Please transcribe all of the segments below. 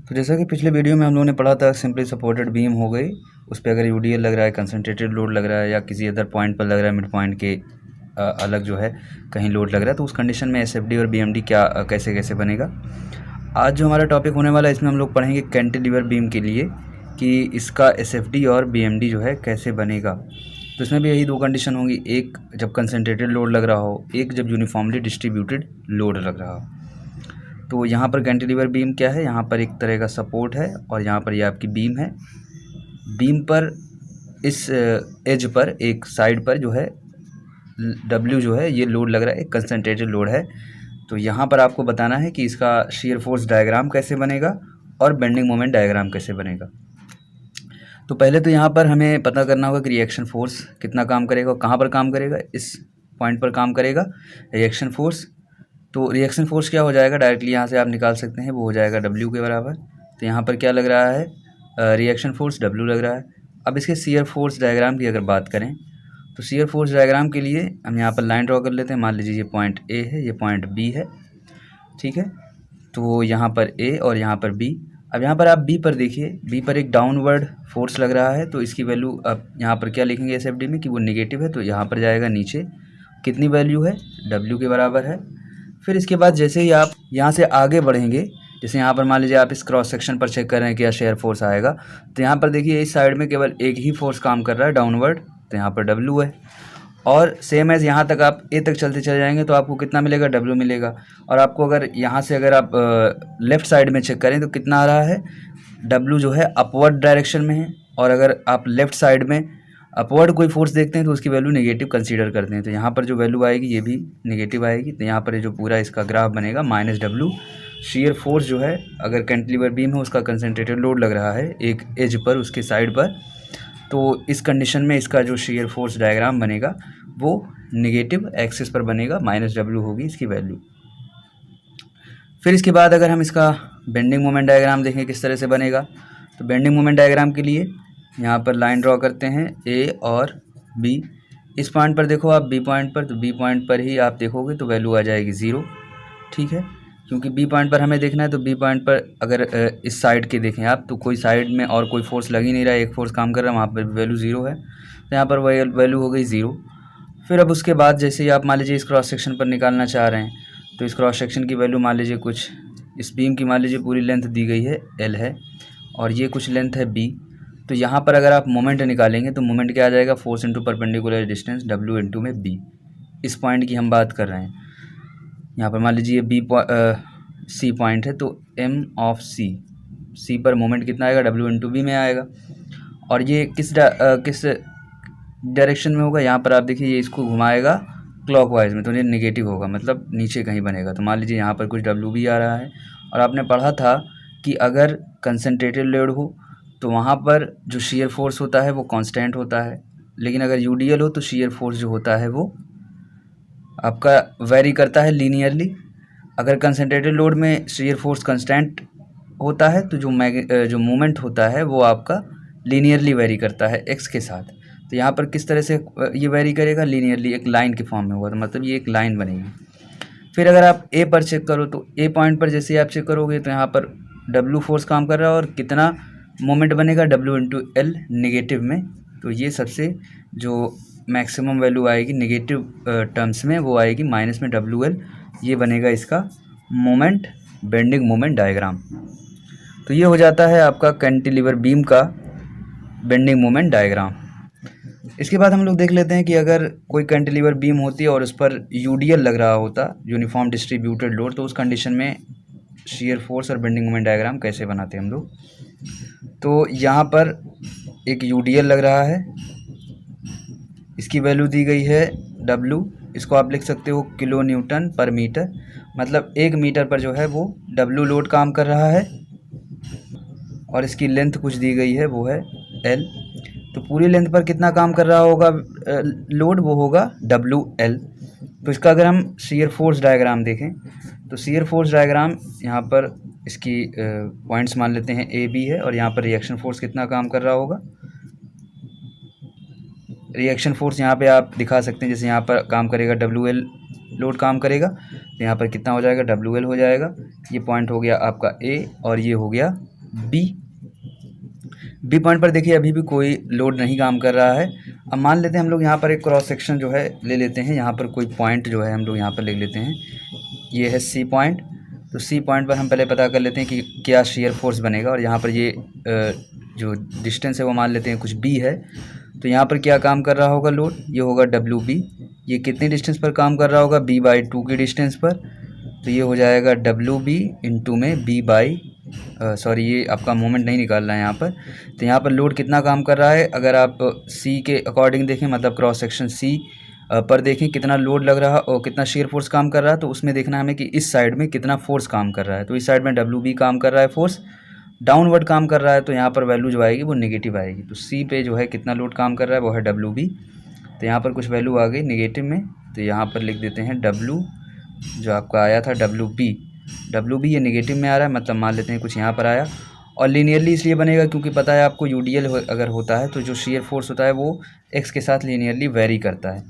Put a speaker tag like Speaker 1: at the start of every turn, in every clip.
Speaker 1: तो जैसा कि पिछले वीडियो में हम लोगों ने पढ़ा था, सिंपली सपोर्टेड बीम हो गई, उस पर अगर यूडीएल लग रहा है, कंसंट्रेटेड लोड लग रहा है, या किसी अदर पॉइंट पर लग रहा है, मिड पॉइंट के अलग जो है कहीं लोड लग रहा है, तो उस कंडीशन में एसएफडी और बीएमडी क्या कैसे कैसे बनेगा। आज जो हमारा टॉपिक होने वाला है, इसमें हम लोग पढ़ेंगे कैंटिलीवर बीम के लिए कि इसका एसएफडी और बीएमडी जो है कैसे बनेगा। तो इसमें भी यही दो कंडीशन होंगी, एक जब कंसंट्रेटेड लोड लग रहा हो, एक जब यूनिफॉर्मली डिस्ट्रीब्यूटेड लोड लग रहा हो। तो यहाँ पर कैंटिलीवर बीम क्या है, यहाँ पर एक तरह का सपोर्ट है और यहाँ पर ये आपकी बीम है। बीम पर इस एज पर एक साइड पर जो है डब्ल्यू जो है ये लोड लग रहा है, एक कंसंट्रेटेड लोड है। तो यहाँ पर आपको बताना है कि इसका शीयर फोर्स डायग्राम कैसे बनेगा और बेंडिंग मोमेंट डायग्राम कैसे बनेगा। तो पहले तो यहाँ पर हमें पता करना होगा कि रिएक्शन फोर्स कितना काम करेगा और कहाँ पर काम करेगा। इस पॉइंट पर काम करेगा रिएक्शन फोर्स। तो रिएक्शन फोर्स क्या हो जाएगा, डायरेक्टली यहाँ से आप निकाल सकते हैं, वो हो जाएगा W के बराबर। तो यहाँ पर क्या लग रहा है, रिएक्शन फोर्स W लग रहा है। अब इसके शियर फोर्स डायग्राम की अगर बात करें, तो शियर फोर्स डायग्राम के लिए हम यहाँ पर लाइन ड्रॉ कर लेते हैं। मान लीजिए ये पॉइंट A है, ये पॉइंट B है, ठीक है। तो यहाँ पर A और यहाँ पर B। अब यहाँ पर आप B पर देखिए, B पर एक डाउनवर्ड फोर्स लग रहा है, तो इसकी वैल्यू अब यहाँ पर क्या लिखेंगे एसएफडी में कि वो नेगेटिव है, तो यहाँ पर जाएगा नीचे। कितनी वैल्यू है, W के बराबर है। फिर इसके बाद जैसे ही आप यहाँ से आगे बढ़ेंगे, जैसे यहाँ पर मान लीजिए आप इस क्रॉस सेक्शन पर चेक कर रहे हैं कि क्या शेयर फोर्स आएगा, तो यहाँ पर देखिए इस साइड में केवल एक ही फोर्स काम कर रहा है डाउनवर्ड, तो यहाँ पर W है। और सेम एज यहाँ तक आप A तक चलते चले जाएंगे तो आपको कितना मिलेगा, W मिलेगा। और आपको अगर यहाँ से अगर आप लेफ़्ट साइड में चेक करें तो कितना आ रहा है, W जो है अपवर्ड डायरेक्शन में है। और अगर आप लेफ़्ट साइड में अपवर्ड कोई फोर्स देखते हैं तो उसकी वैल्यू नेगेटिव कंसीडर करते हैं, तो यहाँ पर जो वैल्यू आएगी ये भी नेगेटिव आएगी। तो यहाँ पर ये जो पूरा इसका ग्राफ बनेगा -W। शीयर फोर्स जो है, अगर कैंटिलीवर बीम है उसका कंसंट्रेटेड लोड लग रहा है एक एज पर, उसके साइड पर, तो इस कंडीशन में इसका जो शीयर फोर्स डायग्राम बनेगा वो नेगेटिव एक्सिस पर बनेगा, -W होगी इसकी वैल्यू। फिर इसके बाद अगर हम इसका बेंडिंग मोमेंट डायग्राम देखें किस तरह से बनेगा, तो बेंडिंग मोमेंट डायग्राम के लिए यहाँ पर लाइन ड्रॉ करते हैं A और B। इस पॉइंट पर देखो आप B पॉइंट पर, तो B पॉइंट पर ही आप देखोगे तो वैल्यू आ जाएगी 0, ठीक है। क्योंकि B पॉइंट पर हमें देखना है, तो B पॉइंट पर अगर इस साइड के देखें आप, तो कोई साइड में और कोई फोर्स लग ही नहीं रहा है, एक फोर्स काम कर रहा है, वहाँ पर वैल्यू 0 है, तो यहाँ पर वैल्यू हो गई 0। फिर अब उसके बाद जैसे ही आप मान लीजिए इस क्रॉस सेक्शन पर निकालना चाह रहे हैं, तो इस क्रॉस सेक्शन की वैल्यू मान लीजिए कुछ, इस बीम की मान लीजिए पूरी लेंथ दी गई है L है और ये कुछ लेंथ है B। तो यहाँ पर अगर आप मोमेंट निकालेंगे तो मोमेंट क्या आ जाएगा, force into perpendicular distance W into में B। इस पॉइंट की हम बात कर रहे हैं। यहाँ पर मान लीजिए C पॉइंट है, तो M ऑफ C पर मोमेंट कितना आएगा, W इंटू B में आएगा। और ये किस डायरेक्शन में होगा, यहाँ पर आप देखिए ये इसको घुमाएगा क्लॉकवाइज में, तो ये नेगेटिव होगा, मतलब नीचे कहीं बनेगा। तो मान लीजिए यहाँ पर कुछ W भी आ रहा है। और आपने पढ़ा था कि अगर कंसंट्रेटेड लोड हो तो वहाँ पर जो शीयर फोर्स होता है वो कांस्टेंट होता है, लेकिन अगर यूडीएल हो तो शीयर फोर्स जो होता है वो आपका वेरी करता है लीनियरली। अगर कंसंट्रेटेड लोड में शीयर फोर्स कांस्टेंट होता है तो जो मोमेंट होता है वो आपका लीनियरली वेरी करता है एक्स के साथ। तो यहाँ पर किस तरह से ये वेरी करेगा, लीनियरली, एक लाइन के फॉर्म में होगा, तो मतलब ये एक लाइन बनेगी। फिर अगर आप A पर चेक करो, तो A पॉइंट पर जैसे आप चेक करोगे तो यहाँ पर W फोर्स काम कर रहा है और कितना मोमेंट बनेगा, W इंटू L नेगेटिव में। तो ये सबसे जो मैक्सिमम वैल्यू आएगी नेगेटिव टर्म्स में वो आएगी माइनस में WL। ये बनेगा इसका मोमेंट, बेंडिंग मोमेंट डायग्राम। तो ये हो जाता है आपका कैंटिलीवर बीम का बेंडिंग मोमेंट डायग्राम। इसके बाद हम लोग देख लेते हैं कि अगर कोई कैंटिलीवर बीम होती है और उस पर यूडीएल लग रहा होता, यूनिफॉर्म डिस्ट्रीब्यूटेड लोड, तो उस कंडीशन में शीयर फोर्स और बेंडिंग मोमेंट डायग्राम कैसे बनाते हैं हम लोग। तो यहाँ पर एक यूडीएल लग रहा है, इसकी वैल्यू दी गई है W। इसको आप लिख सकते हो किलो न्यूटन पर मीटर, मतलब 1 मीटर पर जो है वो W लोड काम कर रहा है। और इसकी लेंथ कुछ दी गई है वो है L। तो पूरी लेंथ पर कितना काम कर रहा होगा लोड, वो होगा WL। तो इसका अगर हम शीयर फोर्स डायग्राम देखें, तो शीयर फोर्स डायग्राम यहाँ पर इसकी पॉइंट्स मान लेते हैं A B है, और यहाँ पर रिएक्शन फोर्स कितना काम कर रहा होगा, रिएक्शन फोर्स यहाँ पे आप दिखा सकते हैं, जैसे यहाँ पर काम करेगा WL लोड काम करेगा, तो यहाँ पर कितना हो जाएगा, WL हो जाएगा। ये पॉइंट हो गया आपका A और ये हो गया बी। बी पॉइंट पर देखिए अभी भी कोई लोड नहीं काम कर रहा है। अब मान लेते हैं हम लोग यहाँ पर एक क्रॉस सेक्शन जो है ले लेते हैं, यहाँ पर कोई पॉइंट जो है हम लोग यहाँ पर ले लेते हैं, ये है सी पॉइंट। तो सी पॉइंट पर हम पहले पता कर लेते हैं कि क्या शेयर फोर्स बनेगा, और यहाँ पर ये जो डिस्टेंस है वो मान लेते हैं कुछ बी है। तो यहाँ पर क्या काम कर रहा होगा लोड, ये होगा डब्ल्यू बी। ये कितनी डिस्टेंस पर काम कर रहा होगा, बी बाई टू की डिस्टेंस पर। तो ये हो जाएगा डब्ल्यू बी इंटू में बी बाई सॉरी ये आपका मोमेंट नहीं निकालना है यहाँ पर। तो यहाँ पर लोड कितना काम कर रहा है, अगर आप सी के अकॉर्डिंग देखें, मतलब क्रॉस सेक्शन सी पर देखें कितना लोड लग रहा है और कितना शेयर फोर्स काम कर रहा है, तो उसमें देखना हमें कि इस साइड में कितना फोर्स काम कर रहा है। तो इस साइड में डब्ल्यू बी काम कर रहा है, फोर्स डाउनवर्ड काम कर रहा है, तो यहाँ पर वैल्यू जो आएगी वो नेगेटिव आएगी। तो सी पे जो है कितना लोड काम कर रहा है वो है डब्ल्यू बी। तो यहाँ पर कुछ वैल्यू आ गई नेगेटिव में, तो यहाँ पर लिख देते हैं डब्ल्यू जो आपका आया था डब्ल्यू बी ये नेगेटिव में आ रहा है, मतलब मान लेते हैं कुछ यहाँ पर आया। और लीनियरली इसलिए बनेगा क्योंकि पता है आपको यूडीएल अगर होता है तो जो शेयर फोर्स होता है वो एक्स के साथ लीनियरली वेरी करता है,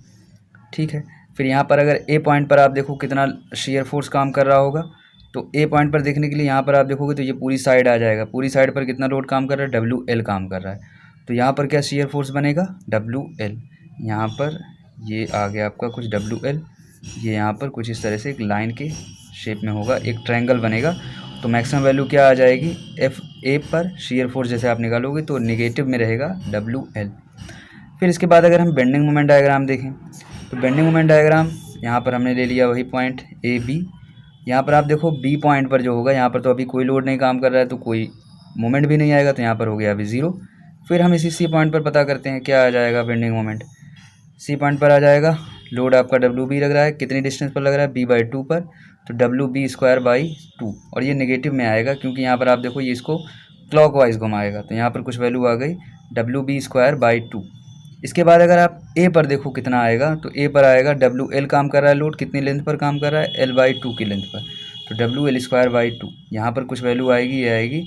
Speaker 1: ठीक है। फिर यहाँ पर अगर ए पॉइंट पर आप देखो कितना शेयर फोर्स काम कर रहा होगा, तो ए पॉइंट पर देखने के लिए यहाँ पर आप देखोगे तो ये पूरी साइड आ जाएगा, पूरी साइड पर कितना लोड काम कर रहा है, डब्ल्यू एल काम कर रहा है। तो यहाँ पर क्या शेयर फोर्स बनेगा, डब्ल्यू एल। यहाँ पर ये आ गया आपका कुछ डब्ल्यू एल, ये यहाँ पर कुछ इस तरह से एक लाइन के शेप में होगा, एक ट्रायंगल बनेगा। तो मैक्सिमम वैल्यू क्या आ जाएगी, एफ ए पर शेयर फोर्स जैसे आप निकालोगे तो नेगेटिव में रहेगा डब्ल्यू एल। फिर इसके बाद अगर हम बेंडिंग मोमेंट डायग्राम देखें, तो बेंडिंग मोमेंट डायग्राम यहाँ पर हमने ले लिया वही पॉइंट ए बी। यहाँ पर आप देखो बी पॉइंट पर जो होगा, यहाँ पर तो अभी कोई लोड नहीं काम कर रहा है तो कोई मोमेंट भी नहीं आएगा, तो यहाँ पर हो गया अभी ज़ीरो। फिर हम इसी सी पॉइंट पर पता करते हैं क्या आ जाएगा बेंडिंग मोमेंट। सी पॉइंट पर आ जाएगा लोड आपका डब्ल्यू बी लग रहा है, कितनी डिस्टेंस पर लग रहा है, बी बाई टू पर, तो W B square by two. और ये नेगेटिव में आएगा क्योंकि यहाँ पर आप देखो ये इसको क्लॉकवाइज घुमाएगा, तो यहाँ पर कुछ वैल्यू आ गई W B square by two. इसके बाद अगर आप ए पर देखो कितना आएगा, तो ए पर आएगा डब्ल्यू एल काम कर रहा है, लोड कितनी लेंथ पर काम कर रहा है, एल बाई टू की लेंथ पर, तो W L square by to. यहाँ पर कुछ वैल्यू आएगी, ये आएगी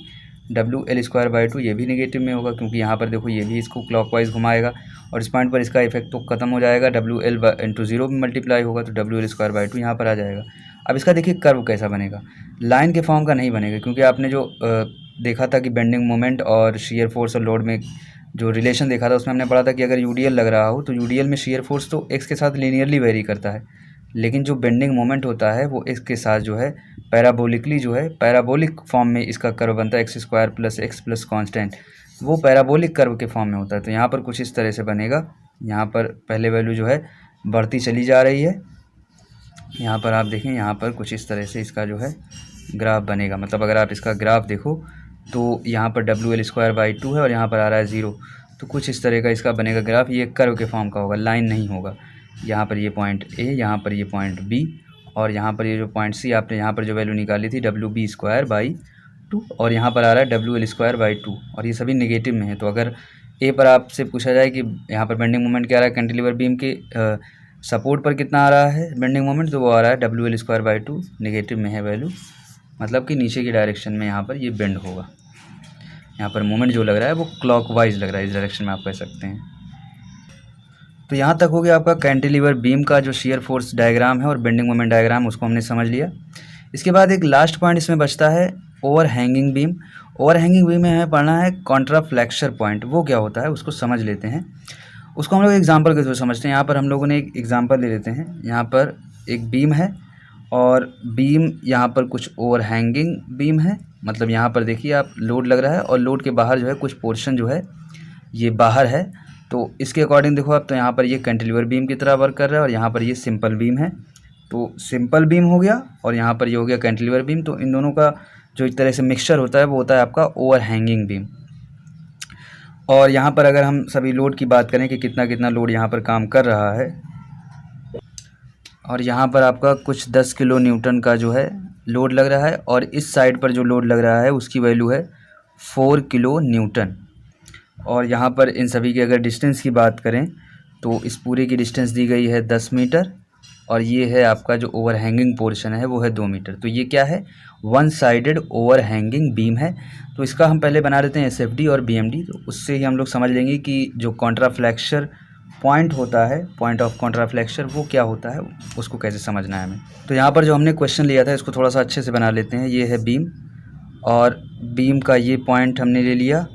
Speaker 1: W L square by to. ये भी नेगेटिव में होगा क्योंकि यहाँ पर देखो ये भी इसको क्लॉकवाइज घुमाएगा, और इस पॉइंट पर इसका इफेक्ट तो खत्म हो जाएगा, डब्ल्यू एल इंटू जीरो में मल्टीप्लाई होगा, तो W L square by to यहाँ पर आ जाएगा। अब इसका देखिए कर्व कैसा बनेगा, लाइन के फॉर्म का नहीं बनेगा, क्योंकि आपने जो देखा था कि बेंडिंग मोमेंट और शेयर फोर्स और लोड में जो रिलेशन देखा था उसमें हमने पढ़ा था कि अगर यूडीएल लग रहा हो तो यूडीएल में शेयर फोर्स तो एक्स के साथ लीनियरली वेरी करता है, लेकिन जो बेंडिंग मोमेंट होता है वो एक्स के साथ जो है पैराबोलिकली जो है पैराबोलिक फॉर्म में इसका कर्व बनता है, x square plus x plus constant, वो पैराबोलिक कर्व के फॉर्म में होता है। तो यहाँ पर कुछ इस तरह से बनेगा, यहाँ पर पहले वैल्यू जो है बढ़ती चली जा रही है, यहाँ पर आप देखें यहाँ पर कुछ इस तरह से इसका जो है ग्राफ बनेगा। मतलब अगर आप इसका ग्राफ देखो तो यहाँ पर W L square by to है और यहाँ पर आ रहा है ज़ीरो, तो कुछ इस तरह का इसका बनेगा ग्राफ। ये कर्व के फॉर्म का होगा, लाइन नहीं होगा। यहाँ पर ये पॉइंट ए, यहाँ पर ये पॉइंट बी, और यहाँ पर ये जो पॉइंट सी आपने यहाँ पर जो वैल्यू निकाली थी W B square by two, और यहाँ पर आ रहा है W L square by two, और ये सभी नेगेटिव में है। तो अगर ए पर आपसे पूछा जाए कि यहाँ पर बेंडिंग मोमेंट क्या आ रहा है, कैंटिलीवर बीम के सपोर्ट पर कितना आ रहा है बेंडिंग मोमेंट, तो वो आ रहा है W L square by to, negative में है वैल्यू, मतलब कि नीचे की डायरेक्शन में यहाँ पर ये बेंड होगा। यहाँ पर मोमेंट जो लग रहा है वो क्लॉकवाइज लग रहा है, इस डायरेक्शन में आप कह सकते हैं। तो यहाँ तक हो गया आपका कैंटिलीवर बीम का जो शेयर फोर्स डायग्राम है और बेंडिंग मोमेंट डायग्राम, उसको हमने समझ लिया। इसके बाद एक लास्ट पॉइंट इसमें बचता है over hanging beam. Over hanging beam में हमें पढ़ना है कॉन्ट्राफ्लेक्सर पॉइंट, वो क्या होता है उसको समझ लेते हैं। उसको हम लोग एग्जाम्पल के थ्रू समझते हैं। यहाँ पर हम लोगों ने एक एग्जाम्पल ले लेते हैं। यहाँ पर एक बीम है और बीम यहाँ पर कुछ ओवर हैंगिंग बीम है, मतलब यहाँ पर देखिए आप लोड लग रहा है और लोड के बाहर जो है कुछ पोर्शन जो है ये बाहर है। तो इसके अकॉर्डिंग देखो आप, तो यहाँ पर ये कैंटिलीवर बीम की तरह वर्क कर रहा है और यहाँ पर ये सिंपल बीम है। तो सिंपल बीम हो गया और यहाँ पर ये हो गया कैंटिलीवर बीम। तो इन दोनों का जो एक तरह से मिक्सचर होता है वो होता है आपका ओवर हैंगिंग बीम। और यहाँ पर अगर हम सभी लोड की बात करें कि कितना कितना लोड यहाँ पर काम कर रहा है, और यहाँ पर आपका कुछ 10 किलो न्यूटन का जो है लोड लग रहा है, और इस साइड पर जो लोड लग रहा है उसकी वैल्यू है 4 किलो न्यूटन। और यहाँ पर इन सभी की अगर डिस्टेंस की बात करें तो इस पूरे की डिस्टेंस दी गई है 10 मीटर, और ये है आपका जो ओवर हैंगिंग पोर्शन है वो है 2 मीटर। तो ये क्या है, one sided over hanging beam है। तो इसका हम पहले बना देते हैं एसएफडी और बीएमडी, तो उससे ही हम लोग समझ लेंगे कि जो कॉन्ट्राफ्लेक्सर पॉइंट होता है, पॉइंट ऑफ कॉन्ट्राफ्लेक्सर, वो क्या होता है, उसको कैसे समझना है हमें। तो यहाँ पर जो हमने क्वेश्चन लिया था इसको थोड़ा सा अच्छे से बना लेते हैं। ये है बीम और बीम का ये पॉइंट हमने ले लिया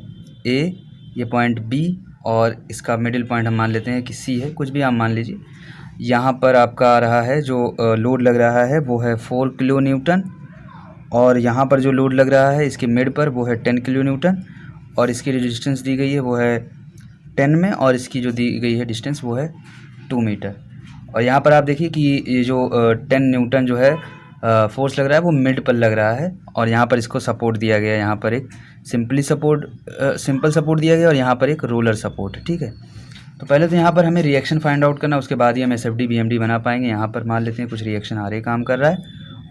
Speaker 1: ए, ये पॉइंट बी, और इसका मिडिल पॉइंट हम मान लेते हैं कि सी है, कुछ भी आप मान लीजिए। यहाँ पर आपका आ रहा है जो लोड लग रहा है वो है 4 किलो न्यूटन, और यहाँ पर जो लोड लग रहा है इसके मिड पर वो है 10 किलो न्यूटन, और इसकी जो डिस्टेंस दी गई है वो है 10 में, और इसकी जो दी गई है डिस्टेंस वो है 2 मीटर। और यहाँ पर आप देखिए कि ये जो 10 न्यूटन जो है फोर्स लग रहा है वो मिड पर लग रहा है, और यहाँ पर इसको सपोर्ट दिया गया है, यहाँ पर एक सिंपल सपोर्ट दिया गया, और यहाँ पर एक रोलर सपोर्ट है। ठीक है, तो पहले तो यहाँ पर हमें रिएक्शन फाइंड आउट करना, उसके बाद ही हम एसएफडी बीएमडी बना पाएंगे। यहाँ पर मान लेते हैं कुछ रिएक्शन आरए काम कर रहा है,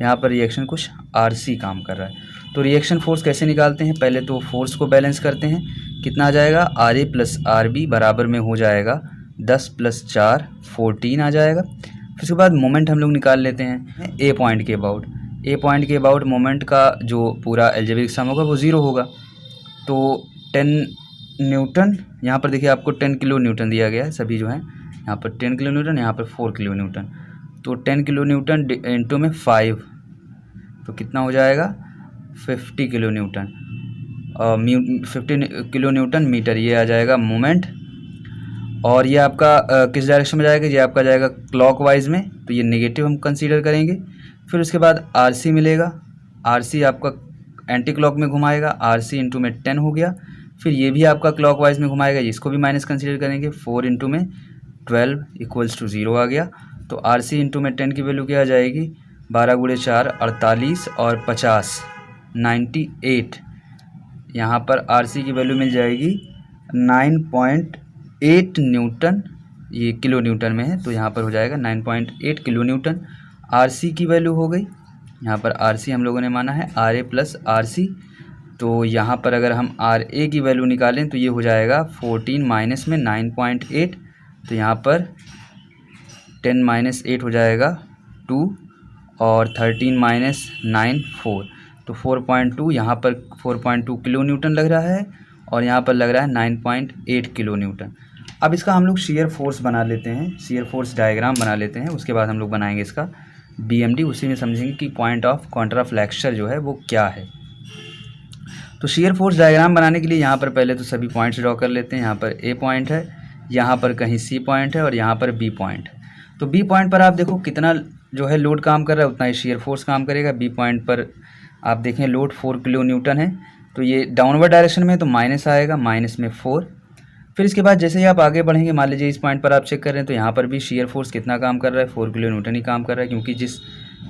Speaker 1: यहाँ पर रिएक्शन कुछ आरसी काम कर रहा है। तो रिएक्शन फोर्स कैसे निकालते हैं, पहले तो फोर्स को बैलेंस करते हैं, कितना आ जाएगा, आरए प्लस आरबी बराबर में हो जाएगा 10 + 4 14 आ जाएगा। फिर उसके बाद मोमेंट हम लोग निकाल लेते हैं ए पॉइंट के अबाउट मोमेंट का जो पूरा एल्जेब्रिक सम होगा वो 0 होगा। तो 10 न्यूटन, यहाँ पर देखिए आपको 10 किलो न्यूटन दिया गया है, सभी जो है यहाँ पर 10 किलो न्यूटन, यहाँ पर 4 किलो न्यूटन। तो 10 किलो न्यूटन इंटू में 5, तो कितना हो जाएगा 50 kilo newton, 50 kilo newton metre, ये आ जाएगा मोमेंट। और ये आपका किस डायरेक्शन में जाएगा, ये आपका जाएगा क्लॉकवाइज में, तो ये नेगेटिव हम कंसीडर करेंगे। फिर उसके बाद आरसी मिलेगा, आरसी आपका एंटी क्लॉक में घुमाएगा, आरसी इंटू में 10 हो गया। फिर ये भी आपका क्लॉकवाइज में घुमाएगा, इसको भी माइनस कंसीडर करेंगे, 4 इंटू में 12 = 0 आ गया। तो आरसी इंटू में 10 की वैल्यू क्या आ जाएगी, 12 × 4 48, और 50 98। यहाँ पर आरसी की वैल्यू मिल जाएगी 9.8 न्यूटन, ये किलो न्यूटन में है, तो यहाँ पर हो जाएगा 9.8 किलो न्यूटन आरसी की वैल्यू हो गई। यहाँ पर आरसी हम लोगों ने माना है आरए प्लस आरसी, तो यहाँ पर अगर हम आर ए की वैल्यू निकालें तो ये हो जाएगा 14 माइनस में 9.8, तो यहाँ पर 10 - 8 हो जाएगा 2, और 13 - 9 4, तो 4.2, यहाँ पर 4.2 किलो न्यूटन लग रहा है, और यहाँ पर लग रहा है 9.8 किलो न्यूटन। अब इसका हम लोग शियर फोर्स बना लेते हैं, शियर फोर्स डायग्राम बना लेते हैं, उसके बाद हम लोग बनाएंगे इसका बीएमडी, उसी में समझेंगे कि पॉइंट ऑफ कॉन्ट्राफ्लेक्चर जो है वो क्या है। तो शियर फोर्स डायग्राम बनाने के लिए यहाँ पर पहले तो सभी पॉइंट्स ड्रॉ कर लेते हैं। यहाँ पर ए पॉइंट है, यहाँ पर कहीं सी पॉइंट है, और यहाँ पर बी पॉइंट है। तो बी पॉइंट पर आप देखो कितना जो है लोड काम कर रहा है, उतना ही शियर फोर्स काम करेगा। बी पॉइंट पर आप देखें लोड 4 किलो न्यूटन है, तो ये डाउनवर्ड डायरेक्शन में है, तो माइनस आएगा, माइनस में 4। फिर इसके बाद जैसे ही आप आगे बढ़ेंगे, मान लीजिए इस पॉइंट पर आप चेक कर रहे हैं, तो यहाँ पर भी शियर फोर्स कितना काम कर रहा है, 4 किलो न्यूटन ही काम कर रहा है, क्योंकि जिस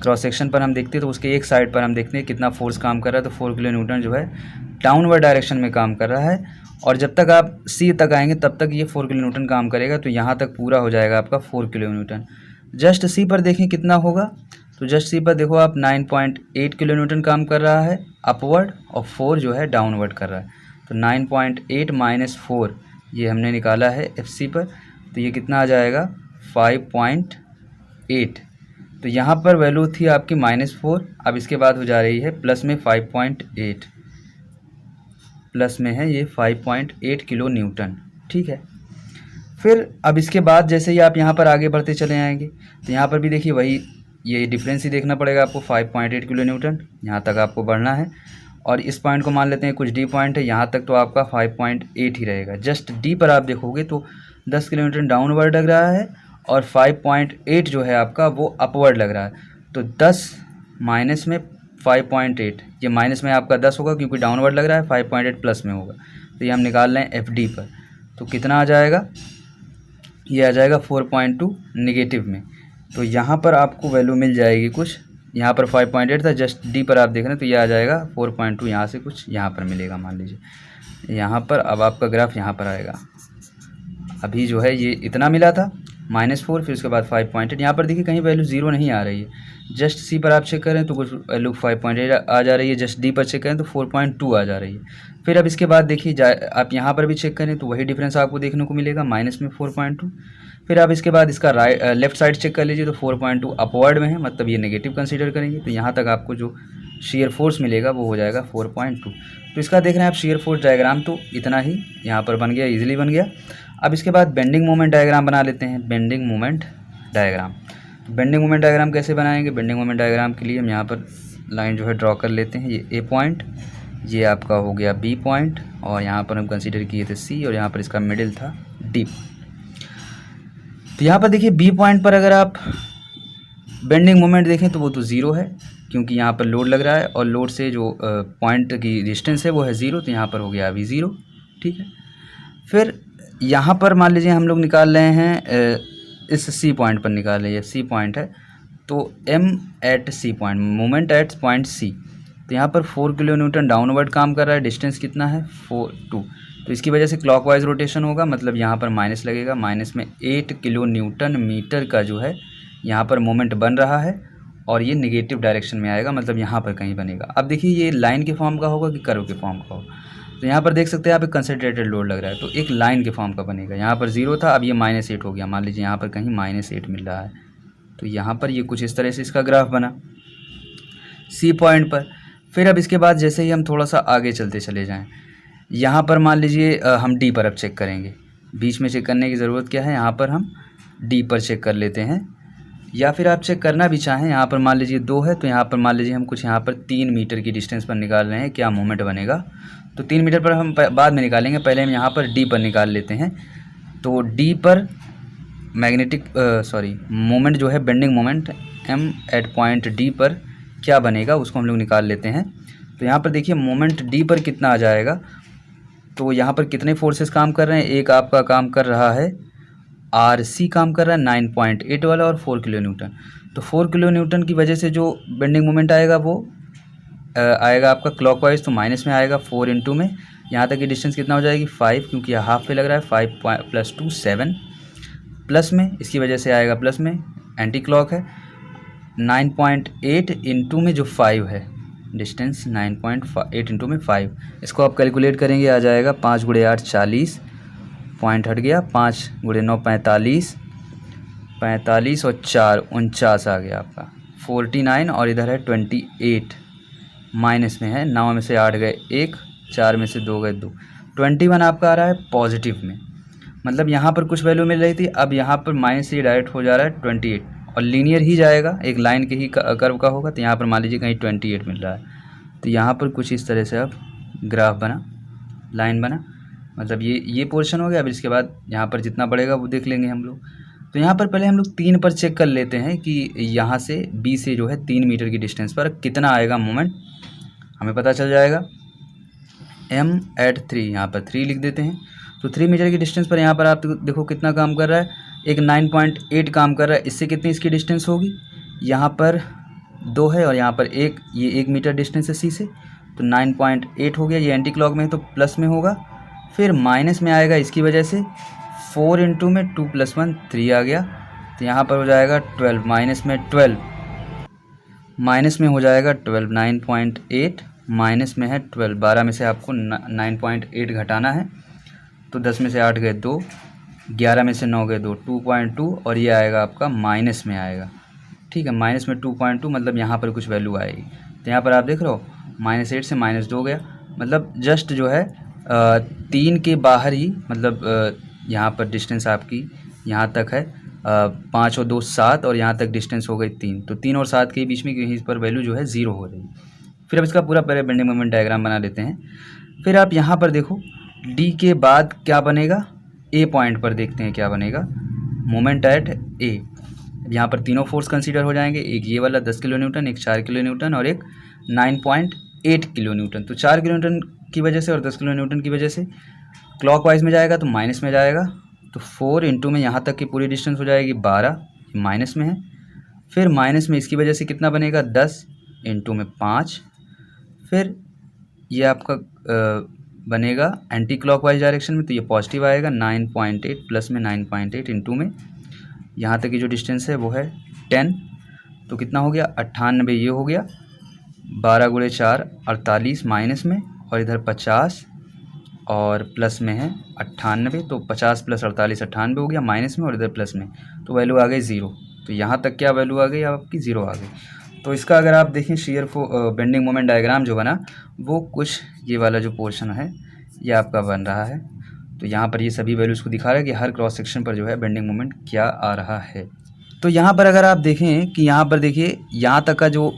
Speaker 1: क्रॉस सेक्शन पर हम देखते हैं तो उसके एक साइड पर हम देखते हैं कितना फोर्स काम कर रहा है, तो 4 किलो न्यूटन जो है डाउनवर्ड डायरेक्शन में काम कर रहा है। और जब तक आप सी तक आएंगे तब तक ये 4 किलो न्यूटन काम करेगा, तो यहाँ तक पूरा हो जाएगा आपका 4 किलो न्यूटन। जस्ट सी पर देखें कितना होगा, तो जस्ट सी पर देखो आप 9.8 किलो न्यूटन काम कर रहा है अपवर्ड, और 4 जो है डाउनवर्ड कर रहा है, तो 9.8 - 4 ये हमने निकाला है एफ सी पर, तो ये कितना आ जाएगा 5.8। तो यहाँ पर वैल्यू थी आपकी -4, अब इसके बाद हो जा रही है प्लस में 5.8, प्लस में है ये 5.8 किलो न्यूटन। ठीक है, फिर अब इसके बाद जैसे ही आप यहाँ पर आगे बढ़ते चले आएंगे, तो यहाँ पर भी देखिए वही ये डिफरेंस ही देखना पड़ेगा आपको, 5.8 किलो न्यूटन यहाँ तक आपको बढ़ना है। और इस पॉइंट को मान लेते हैं कुछ डी पॉइंट है, यहाँ तक तो आपका 5.8 ही रहेगा। जस्ट डी पर आप देखोगे तो 10 किलो न्यूटन डाउनवर्ड लग रहा है, और 5.8 जो है आपका वो अपवर्ड लग रहा है। तो 10 माइनस में 5.8, ये माइनस में आपका 10 होगा क्योंकि डाउनवर्ड लग रहा है, 5.8 प्लस में होगा, तो ये हम निकाल रहे हैं एफ डी पर। तो कितना आ जाएगा, ये आ जाएगा 4.2 नेगेटिव में। तो यहाँ पर आपको वैल्यू मिल जाएगी कुछ, यहाँ पर 5.8 था, जस्ट डी पर आप देख रहे हैं, तो ये आ जाएगा 4.2, यहाँ से कुछ यहाँ पर मिलेगा, मान लीजिए यहाँ पर। अब आपका ग्राफ यहाँ पर आएगा, अभी जो है ये इतना मिला था -4, फिर उसके बाद 5.8, यहाँ पर देखिए कहीं वैल्यू 0 नहीं आ रही है। जस्ट सी पर आप चेक करें तो कुछ वैल्यू 5.8 आ जा रही है, जस्ट डी पर चेक करें तो 4.2 आ जा रही है। फिर अब इसके बाद देखिए आप यहाँ पर भी चेक करें तो वही डिफरेंस आपको देखने को मिलेगा, माइनस में 4.2। फिर आप इसके बाद इसका लेफ्ट साइड चेक कर लीजिए, तो 4.2 अपवर्ड में है, मतलब ये नेगेटिव कंसीडर करेंगे, तो यहाँ तक आपको जो शेयर फोर्स मिलेगा वो हो जाएगा 4.2। तो इसका देख रहे हैं आप शेयर फोर्स डायग्राम, तो इतना ही यहाँ पर बन गया, ईजिली बन गया। अब इसके बाद बेंडिंग मोमेंट डायग्राम बना लेते हैं, bending moment diagram. Bending moment diagram कैसे बनाएंगे, बेंडिंग मोमेंट डायग्राम के लिए हम यहाँ पर लाइन जो है ड्रॉ कर लेते हैं। ये ए पॉइंट, ये आपका हो गया बी पॉइंट, और यहाँ पर हम कंसीडर किए थे सी, और यहाँ पर इसका मिडिल था डी। तो यहाँ पर देखिए बी पॉइंट पर अगर आप बेंडिंग मोमेंट देखें तो वो तो ज़ीरो है, क्योंकि यहाँ पर लोड लग रहा है और लोड से जो पॉइंट की डिस्टेंस है वो है ज़ीरो, तो यहाँ पर हो गया अभी ज़ीरो। ठीक है, फिर यहाँ पर मान लीजिए हम लोग निकाल रहे हैं इस सी पॉइंट पर निकाल रहे हैं, सी पॉइंट है तो M at C point, moment at point C, तो यहाँ पर 4 किलो न्यूटन डाउनवर्ड काम कर रहा है, डिस्टेंस कितना है 2, तो इसकी वजह से क्लॉकवाइज रोटेशन होगा, मतलब यहाँ पर माइनस लगेगा, माइनस में 8 किलो न्यूटन मीटर का जो है यहाँ पर मोमेंट बन रहा है, और ये नेगेटिव डायरेक्शन में आएगा, मतलब यहाँ पर कहीं बनेगा। अब देखिए ये लाइन के फॉर्म का होगा कि कर्व के फॉर्म का होगा, तो यहाँ पर देख सकते हैं आप एक कंसनट्रेटेड लोड लग रहा है, तो एक लाइन के फॉर्म का बनेगा। यहाँ पर 0 था, अब ये -8 हो गया, मान लीजिए यहाँ पर कहीं -8 मिल रहा है, तो यहाँ पर ये कुछ इस तरह से इसका ग्राफ बना सी पॉइंट पर। फिर अब इसके बाद जैसे ही हम थोड़ा सा आगे चलते चले जाएँ, यहाँ पर मान लीजिए हम डी पर अब चेक करेंगे, बीच में चेक करने की ज़रूरत क्या है, यहाँ पर हम डी पर चेक कर लेते हैं, या फिर आप चेक करना भी चाहें, यहाँ पर मान लीजिए 2 है, तो यहाँ पर मान लीजिए हम कुछ यहाँ पर 3 मीटर की डिस्टेंस पर निकाल रहे हैं, क्या मोमेंट बनेगा, तो 3 मीटर पर हम बाद में निकालेंगे, पहले हम यहाँ पर डी पर निकाल लेते हैं। तो डी पर मैग्नेटिक मोमेंट जो है bending moment M at point D पर क्या बनेगा उसको हम लोग निकाल लेते हैं। तो यहाँ पर देखिए मोमेंट डी पर कितना आ जाएगा, तो यहाँ पर कितने फोर्सेस काम कर रहे हैं, एक आपका काम कर रहा है RC काम कर रहा है 9.8 वाला और 4 किलो न्यूटन, तो 4 किलो न्यूटन की वजह से जो बेंडिंग मोमेंट आएगा वो आएगा आपका क्लॉकवाइज, तो माइनस में आएगा 4 इंटू में यहाँ तक की डिस्टेंस कितना हो जाएगी 5, क्योंकि यह हाफ पे लग रहा है, 5 + 2 7, प्लस में इसकी वजह से आएगा प्लस में, एंटी क्लॉक है 9.8 इंटू में जो 5 है डिस्टेंस 9.8 इंटू में 5, इसको आप कैलकुलेट करेंगे आ जाएगा 5 × 8 40, पॉइंट हट गया, 5 × 9 45, 45 और 4 49 आ गया आपका 49, और इधर है 28 माइनस में है, 9 में से 8 गए 1, 4 में से 2 गए 2, 21 आपका आ रहा है पॉजिटिव में, मतलब यहाँ पर कुछ वैल्यू मिल रही थी, अब यहाँ पर माइनस से डायरेक्ट हो जा रहा है 28, और लीनियर ही जाएगा, एक लाइन के ही कर्व का होगा, तो यहाँ पर मान लीजिए कहीं 28 मिल रहा है, तो यहाँ पर कुछ इस तरह से अब ग्राफ बना, लाइन बना, मतलब ये पोर्शन हो गया। अब इसके बाद यहाँ पर जितना बढ़ेगा वो देख लेंगे हम लोग। तो यहाँ पर पहले हम लोग 3 पर चेक कर लेते हैं कि यहाँ से बी से जो है 3 मीटर की डिस्टेंस पर कितना आएगा मोमेंट, हमें पता चल जाएगा। एम एट 3, यहाँ पर 3 लिख देते हैं, तो 3 मीटर की डिस्टेंस पर यहाँ पर आप देखो कितना काम कर रहा है, एक 9.8 काम कर रहा है, इससे कितनी इसकी डिस्टेंस होगी, यहाँ पर 2 है और यहाँ पर 1, ये 1 मीटर डिस्टेंस है सी से, तो 9.8 हो गया, ये एंटी क्लॉक में है तो प्लस में होगा, फिर माइनस में आएगा इसकी वजह से 4 इंटू में 2 + 1 3 आ गया, तो यहाँ पर हो जाएगा 12, माइनस में 12, माइनस में हो जाएगा 12, 9.8 माइनस में है 12, 12 में से आपको 9.8 घटाना है, तो 10 में से 8 गए 2, 11 में से 9 गए 2, 2.2, और ये आएगा आपका माइनस में आएगा, ठीक है, माइनस में 2.2, मतलब यहाँ पर कुछ वैल्यू आएगी, तो यहाँ पर आप देख रहे हो -8 से -2 गया, मतलब जस्ट जो है 3 के बाहर ही, मतलब यहाँ पर डिस्टेंस आपकी यहाँ तक है 5 और 2 7, और यहाँ तक डिस्टेंस हो गई 3, तो 3 और 7 के बीच में कहीं इस पर वैल्यू जो है 0 हो रही है। फिर अब इसका पूरा पहले बेंडिंग मोमेंट डायग्राम बना लेते हैं। फिर आप यहाँ पर देखो डी के बाद क्या बनेगा, ए पॉइंट पर देखते हैं क्या बनेगा, मोमेंट एट ए। यहाँ पर तीनों फोर्स कंसीडर हो जाएंगे, एक ये वाला 10 किलो न्यूटन, एक 4 किलो न्यूटन और एक 9.8 किलो न्यूटन। तो 4 किलो न्यूटन की वजह से और 10 किलो न्यूटन की वजह से क्लॉकवाइज में जाएगा तो माइनस में जाएगा, तो 4 इंटू में यहाँ तक की पूरी डिस्टेंस हो जाएगी 12, माइनस में है, फिर माइनस में इसकी वजह से कितना बनेगा 10 इंटू में 5, फिर ये आपका बनेगा एंटी क्लॉकवाइज डायरेक्शन में, तो ये पॉजिटिव आएगा 9.8 प्लस में 9.8 इंटू में यहाँ तक की जो डिस्टेंस है वो है 10, तो कितना हो गया 98, ये हो गया 12 × 4 48 माइनस में, और इधर 50 और प्लस में है 98, तो 50 + 48 98 हो गया माइनस में, और इधर प्लस में, तो वैल्यू आ गई 0। तो यहाँ तक क्या वैल्यू आ गई आपकी 0 आ गई। तो इसका अगर आप देखें शेयर बेंडिंग मोमेंट डायग्राम जो बना वो कुछ ये वाला जो पोर्शन है ये आपका बन रहा है। तो यहाँ पर ये सभी वैल्यूज़ को दिखा रहा है कि हर क्रॉस सेक्शन पर जो है बेंडिंग मोमेंट क्या आ रहा है। तो यहाँ पर अगर आप देखें कि यहाँ पर देखिए यहाँ तक का जो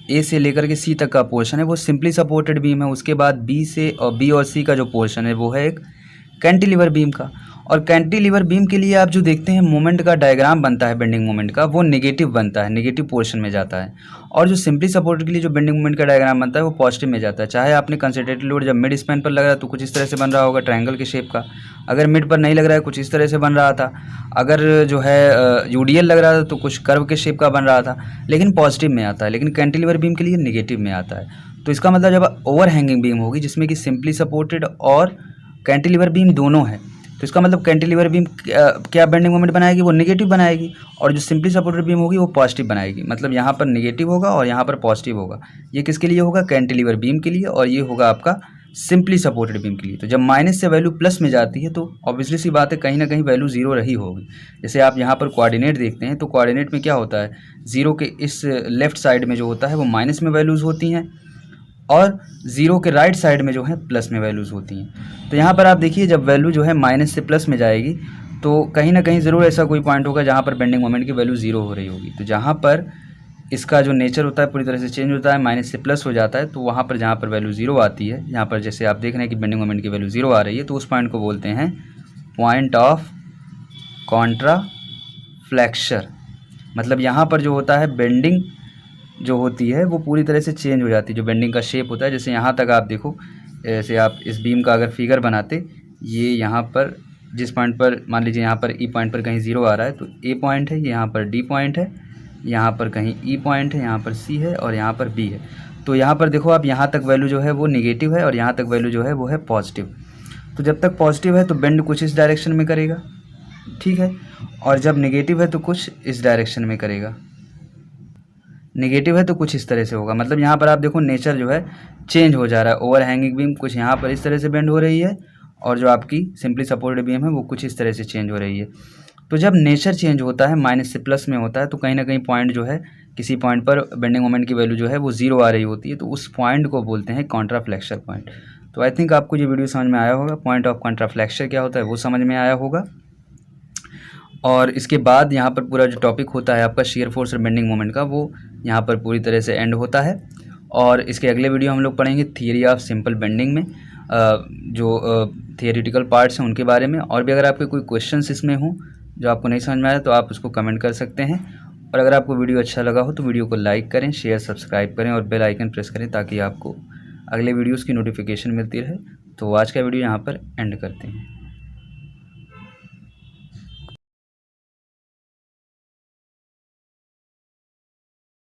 Speaker 1: ए से लेकर के सी तक का पोर्शन है वो सिंपली सपोर्टेड बीम है। उसके बाद बी से और बी और सी का जो पोर्शन है वो है एक कैंटिलीवर बीम का। और कैंटिलीवर बीम के लिए आप जो देखते हैं मोमेंट का डायग्राम बनता है बेंडिंग मोमेंट का, वो नेगेटिव बनता है, नेगेटिव पोर्शन में जाता है। और जो सिंपली सपोर्टेड के लिए जो बेंडिंग मोमेंट का डायग्राम बनता है वो पॉजिटिव में जाता है। चाहे आपने कंसंट्रेटेड लोड जब मिड स्पैन पर लग रहा है तो कुछ इस तरह से बन रहा होगा ट्रायंगल के शेप का, अगर मिड पर नहीं लग रहा है कुछ इस तरह से बन रहा था, अगर जो है यूडीएल लग रहा था तो कुछ कर्व के शेप का बन रहा था, लेकिन पॉजिटिव में आता है। लेकिन कैंटिलीवर बीम के लिए नेगेटिव में आता है। तो इसका मतलब जब ओवर हैंगिंग बीम होगी जिसमें कि सिंपली सपोर्टेड और कैंटिलीवर बीम दोनों है, तो इसका मतलब कैंटिलीवर बीम क्या बेंडिंग मोमेंट बनाएगी, वो नेगेटिव बनाएगी, और जो सिंपली सपोर्टेड बीम होगी वो पॉजिटिव बनाएगी। मतलब यहाँ पर नेगेटिव होगा और यहाँ पर पॉजिटिव होगा। ये किसके लिए होगा, कैंटिलीवर बीम के लिए, और ये होगा आपका सिंपली सपोर्टेड बीम के लिए। तो जब माइनस से वैल्यू प्लस में जाती है तो ऑब्वियसली सी बात है कहीं ना कहीं वैल्यू जीरो रही होगी। जैसे आप यहाँ पर कोऑर्डिनेट देखते हैं तो कोऑर्डिनेट में क्या होता है, जीरो के इस लेफ्ट साइड में जो होता है वो माइनस में वैल्यूज़ होती हैं और ज़ीरो के राइट साइड में जो है प्लस में वैल्यूज़ होती हैं। तो यहाँ पर आप देखिए जब वैल्यू जो है माइनस से प्लस में जाएगी तो कहीं ना कहीं ज़रूर ऐसा कोई पॉइंट होगा जहाँ पर बेंडिंग मोमेंट की वैल्यू ज़ीरो हो रही होगी। तो जहाँ पर इसका जो नेचर होता है पूरी तरह से चेंज होता है, माइनस से प्लस हो जाता है, तो वहाँ पर जहाँ पर वैल्यू ज़ीरो आती है, यहाँ पर जैसे आप देख रहे हैं कि बेंडिंग मोमेंट की वैल्यू ज़ीरो आ रही है, तो उस पॉइंट को बोलते हैं पॉइंट ऑफ कॉन्ट्रा फ्लैक्चर। मतलब यहाँ पर जो होता है बेंडिंग जो होती है वो पूरी तरह से चेंज हो जाती है, जो बेंडिंग का शेप होता है। जैसे यहाँ तक आप देखो, जैसे आप इस बीम का अगर फिगर बनाते, ये यहाँ पर जिस पॉइंट पर मान लीजिए यहाँ पर ई पॉइंट पर कहीं ज़ीरो आ रहा है तो ए पॉइंट है, यहाँ पर डी पॉइंट है, यहाँ पर कहीं ई पॉइंट है, यहाँ पर सी है और यहाँ पर बी है। तो यहाँ पर देखो आप, यहाँ तक वैल्यू जो है वो निगेटिव है और यहाँ तक वैल्यू जो है वो है पॉजिटिव। तो जब तक पॉजिटिव है तो बेंड कुछ इस डायरेक्शन में करेगा, ठीक है, और जब निगेटिव है तो कुछ इस डायरेक्शन में करेगा, नेगेटिव है तो कुछ इस तरह से होगा। मतलब यहाँ पर आप देखो नेचर जो है चेंज हो जा रहा है। ओवर हैंगिंग बीम कुछ यहाँ पर इस तरह से बेंड हो रही है और जो आपकी सिंपली सपोर्टेड बीम है वो कुछ इस तरह से चेंज हो रही है। तो जब नेचर चेंज होता है, माइनस से प्लस में होता है, तो कहीं ना कहीं पॉइंट जो है किसी पॉइंट पर बेंडिंग मोमेंट की वैल्यू जो है वो ज़ीरो आ रही होती है, तो उस पॉइंट को बोलते हैं कॉन्ट्रा फ्लैक्चर पॉइंट। तो आई थिंक आपको ये वीडियो समझ में आया होगा, पॉइंट ऑफ कॉन्ट्रा फ्लैक्चर क्या होता है वो समझ में आया होगा। और इसके बाद यहाँ पर पूरा जो टॉपिक होता है आपका शेयर फोर्स और बेंडिंग मोमेंट का, वो यहाँ पर पूरी तरह से एंड होता है। और इसके अगले वीडियो हम लोग पढ़ेंगे थियरी ऑफ सिंपल बेंडिंग में जो थियरिटिकल पार्ट्स हैं उनके बारे में। और भी अगर आपके कोई क्वेश्चंस इसमें हों जो आपको नहीं समझ में आया तो आप उसको कमेंट कर सकते हैं। और अगर आपको वीडियो अच्छा लगा हो तो वीडियो को लाइक करें, शेयर, सब्सक्राइब करें और बेल आइकन प्रेस करें ताकि आपको अगले वीडियोज़ की नोटिफिकेशन मिलती रहे। तो आज का वीडियो यहाँ पर एंड करते हैं।